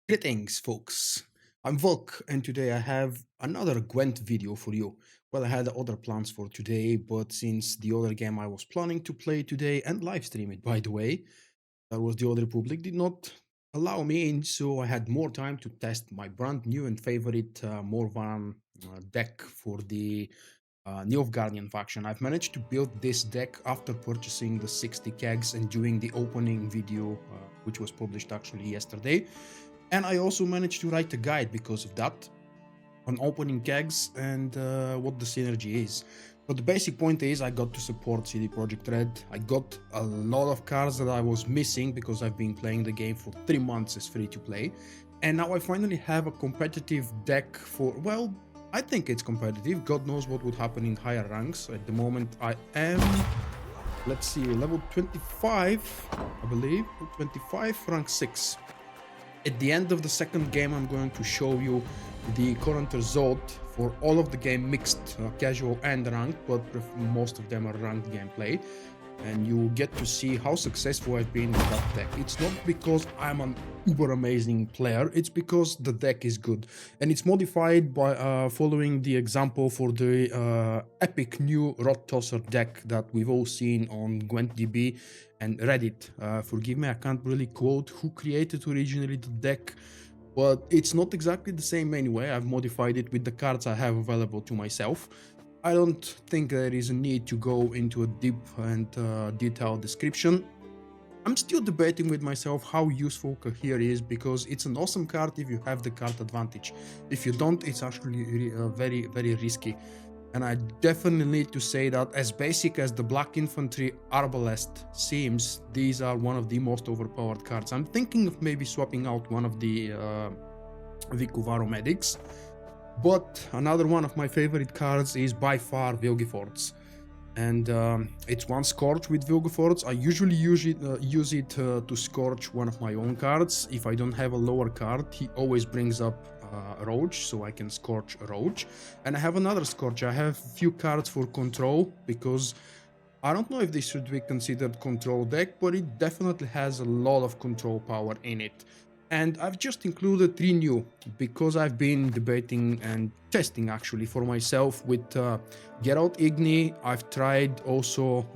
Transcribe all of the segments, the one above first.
Greetings, folks. I'm Vulkk, and today I have another Gwent video for you. Well, I had other plans for today, but since the other game I was planning to play today and live stream it, by the way, that was the Old Republic, did not allow me in, so I had more time to test my brand new and favorite Morvran deck for the Nilfgaardian faction. I've managed to build this deck after purchasing the 60 kegs and doing the opening video, which was published actually yesterday. And I also managed to write a guide because of that on opening kegs and what the synergy is. But the basic point is I got to support CD Projekt Red. I got a lot of cards that I was missing because I've been playing the game for 3 months as free to play. And now I finally have a competitive deck for, well, I think it's competitive. God knows what would happen in higher ranks. At the moment I am, let's see, level 25, I believe, 25, rank 6. At the end of the second game, I'm going to show you the current result for all of the game, mixed, casual and ranked, but most of them are ranked gameplay. And you will get to see how successful I've been with that deck. It's not because I'm an uber amazing player, it's because the deck is good. And it's modified by following the example for the epic new Rod Tosser deck that we've all seen on GwentDB and Reddit. Forgive me, I can't really quote who created originally the deck, but it's not exactly the same anyway. I've modified it with the cards I have available to myself. I don't think there is a need to go into a deep and detailed description. I'm still debating with myself how useful Kahir is, because it's an awesome card if you have the card advantage. If you don't, it's actually very risky. And I definitely need to say that as basic as the Black Infantry Arbalest seems, these are one of the most overpowered cards. I'm thinking of maybe swapping out one of the Vikuvaro medics. But another one of my favorite cards is by far Vilgefortz. And it's one Scorch with Vilgefortz. I usually use it to Scorch one of my own cards. If I don't have a lower card, he always brings up Roach, so I can Scorch a Roach. And I have another Scorch. I have a few cards for control, because I don't know if this should be considered control deck, but it definitely has a lot of control power in it. And I've just included 3 new, because I've been debating and testing actually for myself with Geralt Igni. I've tried also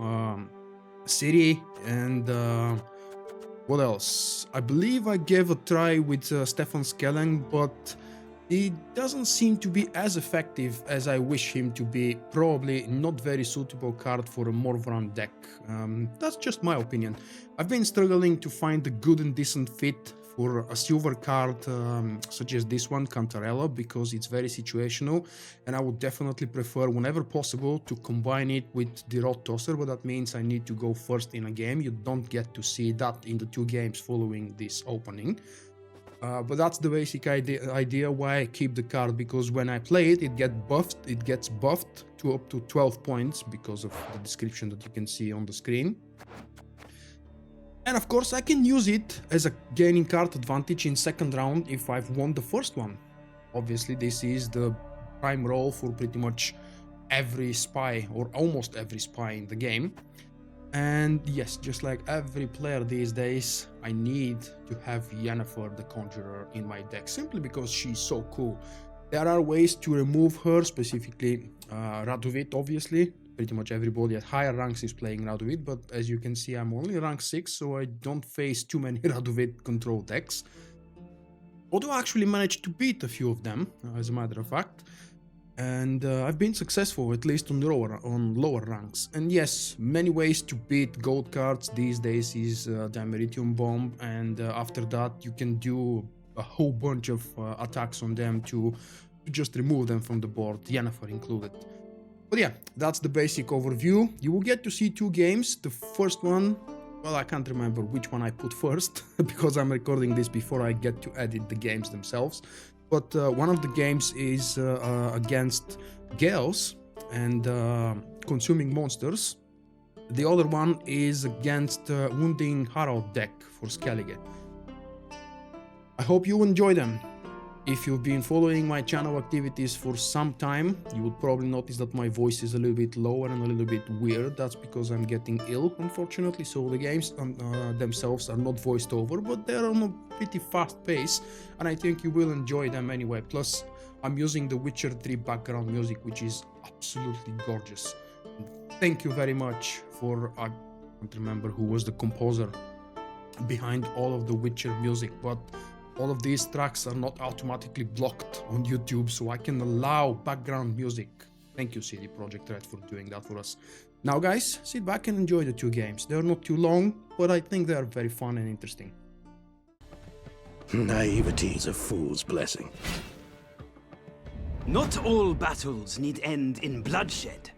Ciri, and what else? I believe I gave a try with Stefan Skellige, but he doesn't seem to be as effective as I wish him to be. Probably not very suitable card for a Morvran deck. That's just my opinion. I've been struggling to find a good and decent fit for a silver card such as this one, Cantarella, because it's very situational, and I would definitely prefer, whenever possible, to combine it with the Rod Tosser, but that means I need to go first in a game. You don't get to see that in the 2 games following this opening. But that's the basic idea why I keep the card, because when I play it, it gets buffed to up to 12 points because of the description that you can see on the screen. And of course I can use it as a gaining card advantage in second round if I've won the first one. Obviously this is the prime role for pretty much every spy, or almost every spy in the game. And yes, just like every player these days, I need to have Yennefer the Conjurer in my deck, simply because she's so cool. There are ways to remove her, specifically Radovit, obviously. Pretty much everybody at higher ranks is playing Radovit, but as you can see, I'm only rank 6, so I don't face too many Radovit control decks. Although I actually managed to beat a few of them, as a matter of fact. And I've been successful, at least on lower ranks. And yes, many ways to beat gold cards these days is the Ameritium Bomb, and after that you can do a whole bunch of attacks on them to just remove them from the board, Yennefer included. But yeah, that's the basic overview. You will get to see 2 games. The first one, well, I can't remember which one I put first, because I'm recording this before I get to edit the games themselves. But one of the games is against Gales and Consuming Monsters. The other one is against Wounding Harald deck for Skellige. I hope you enjoy them. If you've been following my channel activities for some time, you would probably notice that my voice is a little bit lower and a little bit weird. That's because I'm getting ill, unfortunately, so the games themselves are not voiced over, but they're on a pretty fast pace, and I think you will enjoy them anyway. Plus, I'm using the Witcher 3 background music, which is absolutely gorgeous. Thank you very much for, I can't remember who was the composer behind all of the Witcher music, but all of these tracks are not automatically blocked on YouTube, so I can allow background music. Thank you, CD Projekt Red, for doing that for us. Now, guys, sit back and enjoy the two games. They're not too long, but I think they are very fun and interesting. Naivety is a fool's blessing. Not all battles need end in bloodshed.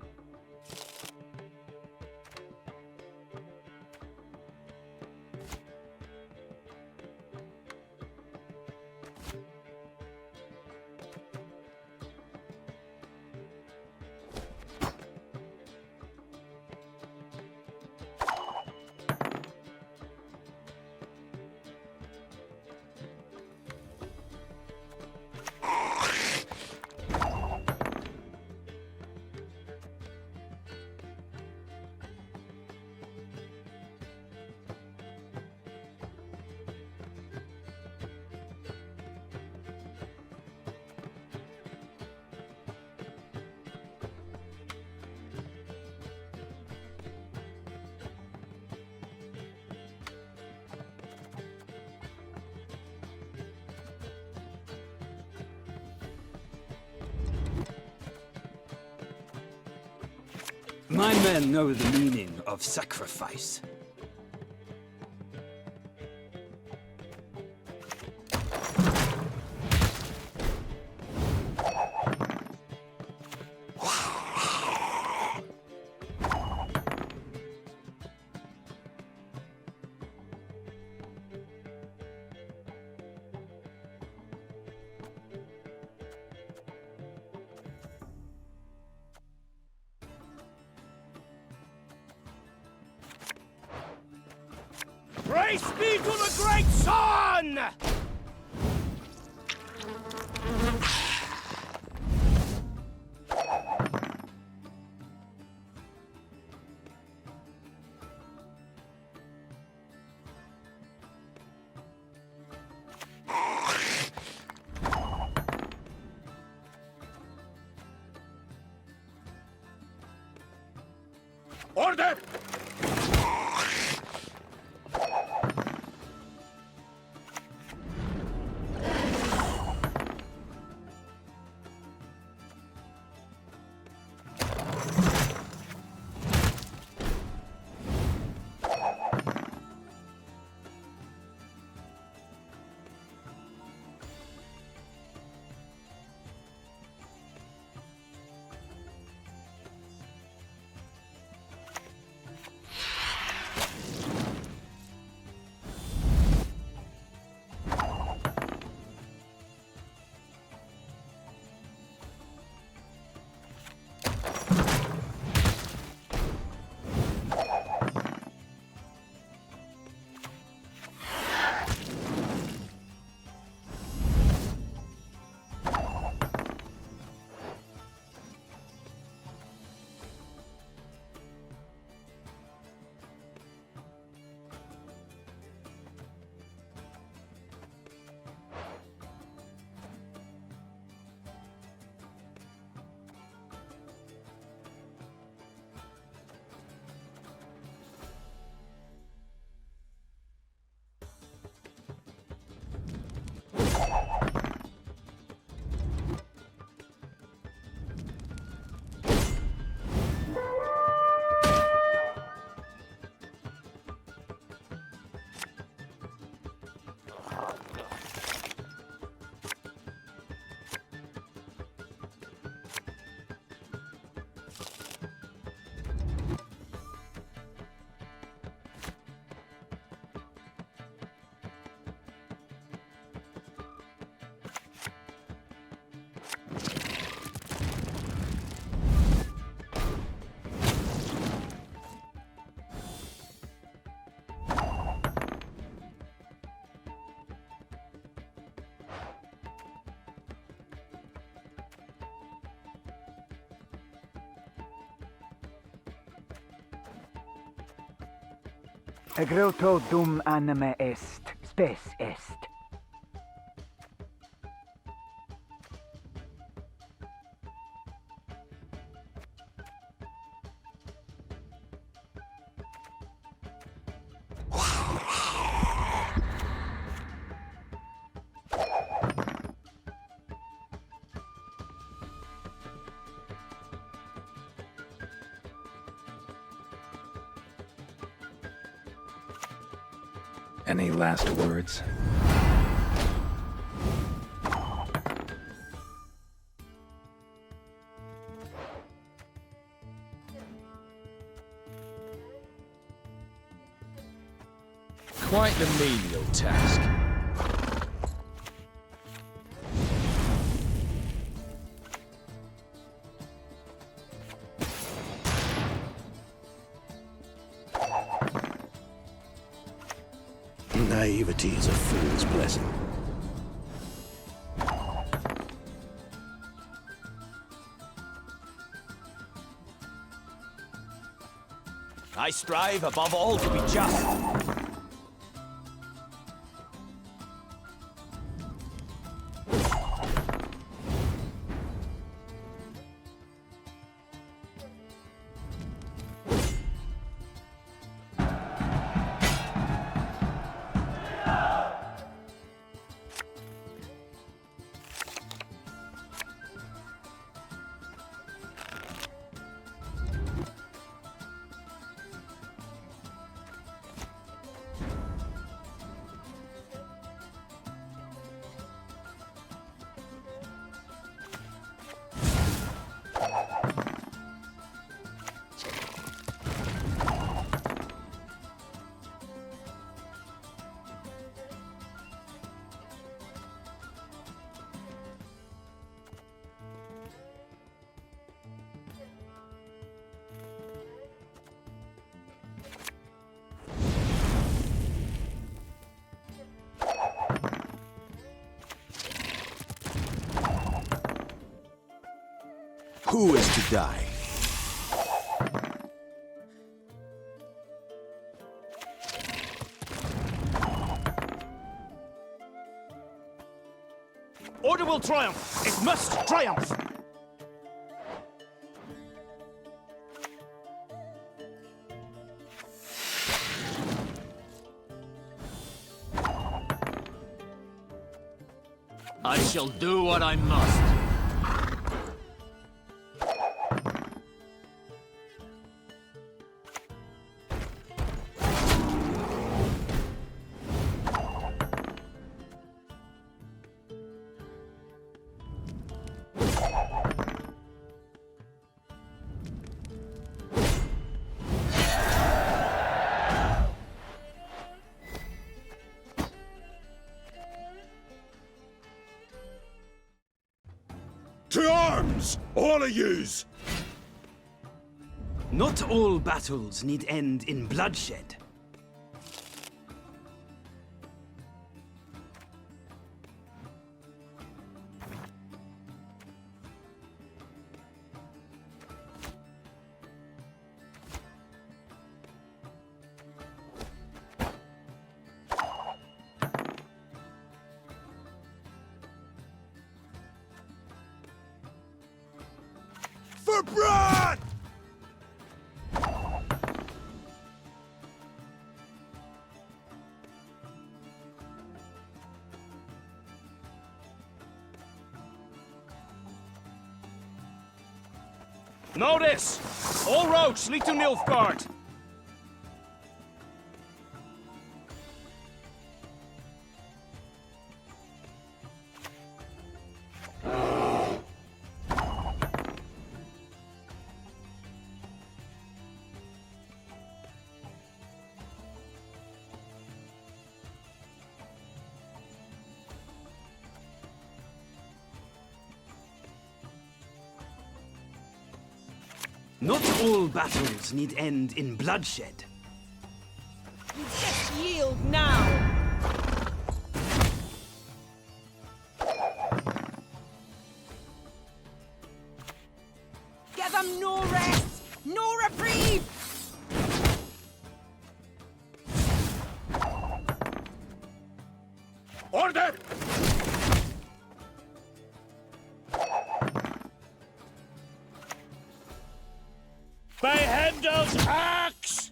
My men know the meaning of sacrifice. Praise be to the great sun! Order! Egreto dum anime est, spes est. Any last words? Quite the menial task. Naivety is a fool's blessing. I strive above all to be just. Who is to die? Order will triumph. It must triumph. I shall do what I must. To arms! All of yous! Not all battles need end in bloodshed. For Bran! Notice! All roads lead to Nilfgaard. Not all battles need end in bloodshed. You just yield now! Give them no rest! No reprieve! them! By Heimdall's axe!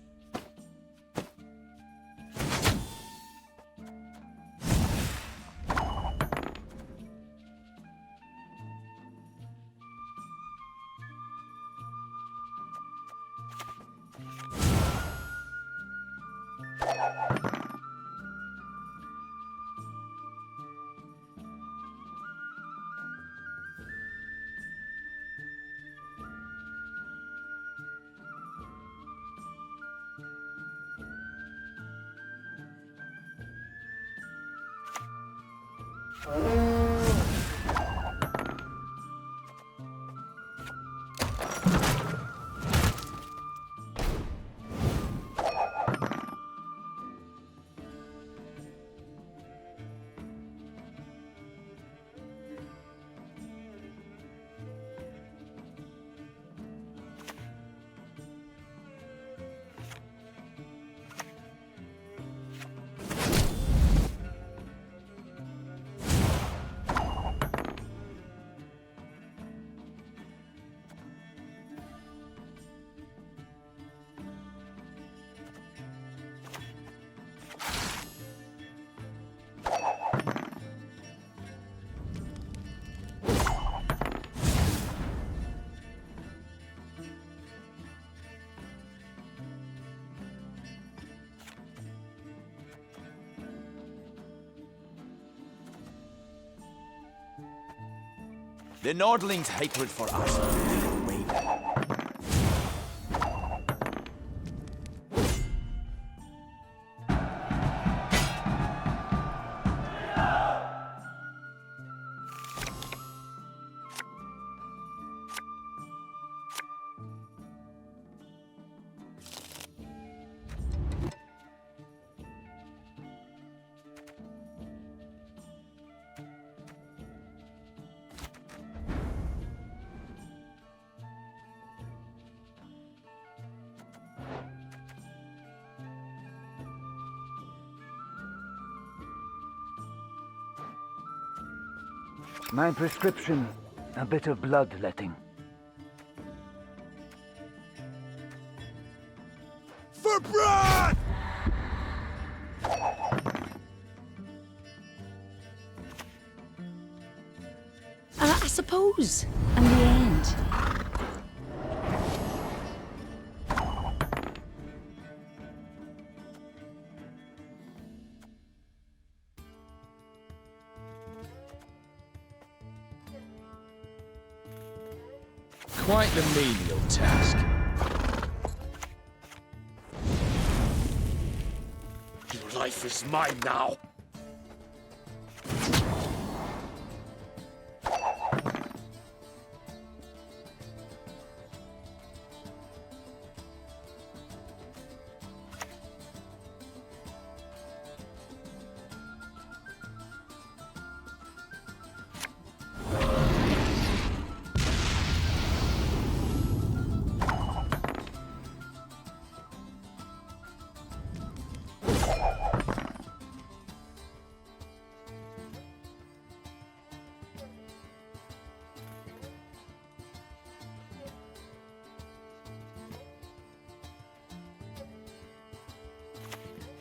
The Nordlings' hatred for us will wane. My prescription, a bit of bloodletting. For Bran! I suppose, in the end. Quite the menial task. Your life is mine now.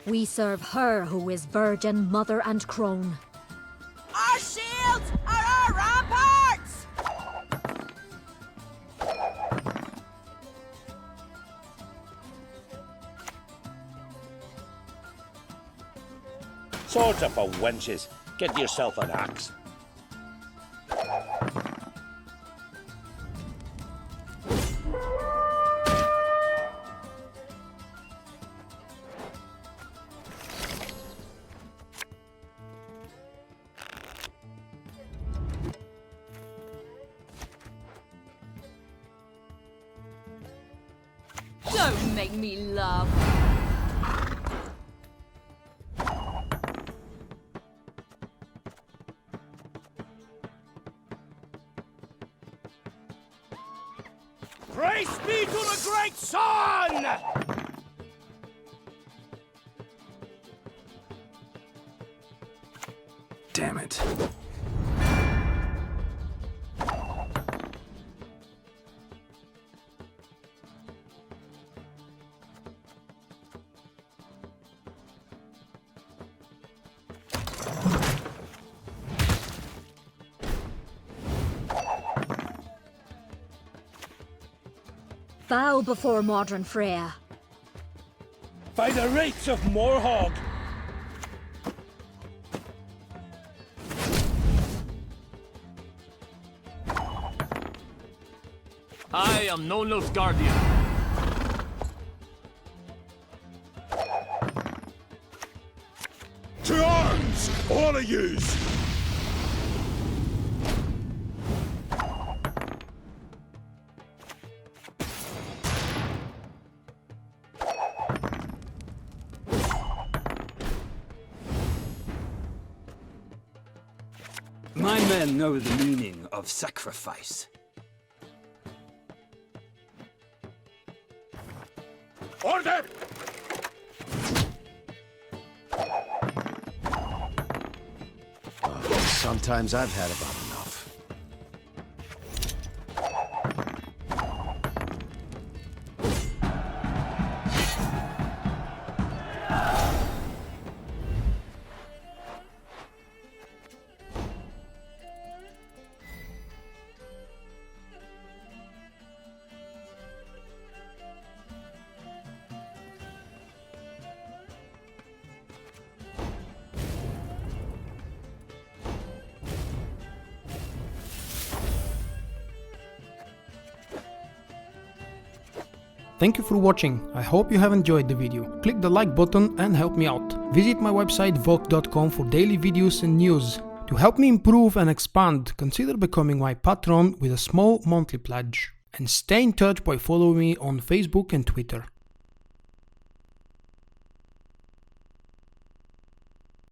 We serve her who is virgin, mother, and crone. Our shields are our ramparts! Swords are for wenches. Get yourself an axe. Don't make me laugh. Praise be to the great sun! Damn it. Bow before Morvran Freya. By the rights of Morhog! I am no Nilfgaardian. To arms, all of yous! My men know the meaning of sacrifice. Order! Sometimes I've had about enough. Thank you for watching, I hope you have enjoyed the video. Click the like button and help me out. Visit my website vulkk.com for daily videos and news. To help me improve and expand, consider becoming my patron with a small monthly pledge. And stay in touch by following me on Facebook and Twitter.